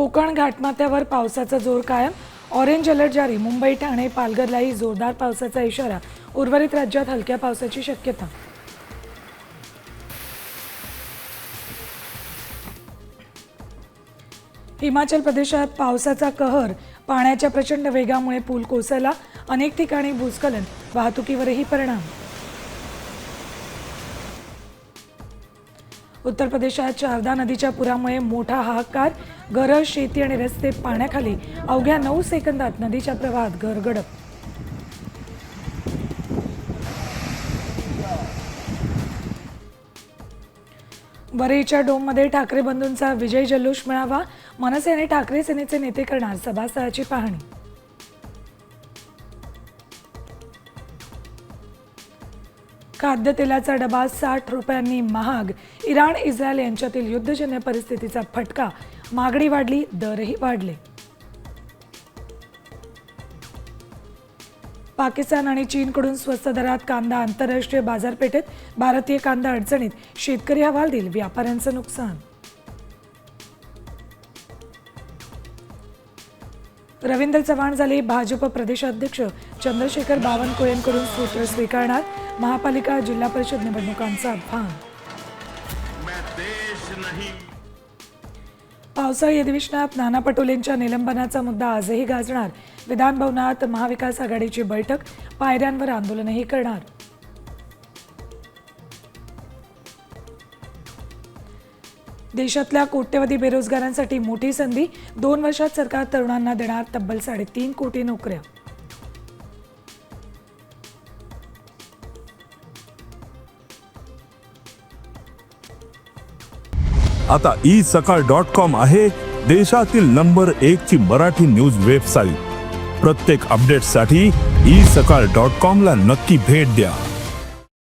कोकण घाटमाथ्यावर पावसाचा जोर कायम, ऑरेंज अलर्ट जारी। मुंबई, ठाणे, पालघरलाही जोरदार पावसाचा इशारा। उर्वरित राज्यात हलक्या पावसाची शक्यता। हिमाचल प्रदेशात पावसाचा कहर, पाण्याच्या प्रचंड वेगामुळे पूल कोसळला, अनेक ठिकाणी भूस्खलन, वाहतुकीवरही परिणाम। उत्तर प्रदेशात शारदा नदीच्या पुरामुळे मोठा हाहाकार, घरं, शेती आणि रस्ते पाण्याखाली। अवघ्या 9 सेकंदात नदीच्या प्रवाहात गरगडप। वरईच्या डोममध्ये ठाकरे बंधूंचा विजय जल्लोष मेळावा। मनसे आणि ठाकरे सेनेचे नेते करणार सभास्थळाची पाहणी। खाद्यतेलाचा डबा 60 रुपयांनी महाग। इराण इस्रायल यांच्यातील युद्धजन्य परिस्थितीचा फटका, मागणी वाढली, दरही वाढले। पाकिस्तान आणि चीनकडून स्वस्त दरात कांदा आंतरराष्ट्रीय बाजारपेठेत, भारतीय कांदा अडचणीत, शेतकरी हवालदिल, व्यापाऱ्यांचं नुकसान। रवींद्र चव्हाण झाले भाजप प्रदेशाध्यक्ष, चंद्रशेखर बावनकुळेंकडून सूत्र स्वीकारणार। महापालिका जिल्हा परिषद निवडणुकांचा भाग। पावसाळी अधिवेशनात नाना पटोलेंच्या निलंबनाचा मुद्दा आजही गाजणार। विधान भवनात महाविकास आघाडीची बैठक, पायऱ्यांवर आंदोलनही करणार। देशातल्या कोट्यवधी बेरोजगारांसाठी मोठी संधी, 2 वर्षात सरकार तरुणांना देणार तब्बल 3.5 कोटी नोकऱ्या। आता isakal.com आहे देशातील नंबर 1 ची मराठी न्यूज वेबसाईट। प्रत्येक अपडेटसाठी isakal.com ला नक्की भेट द्या।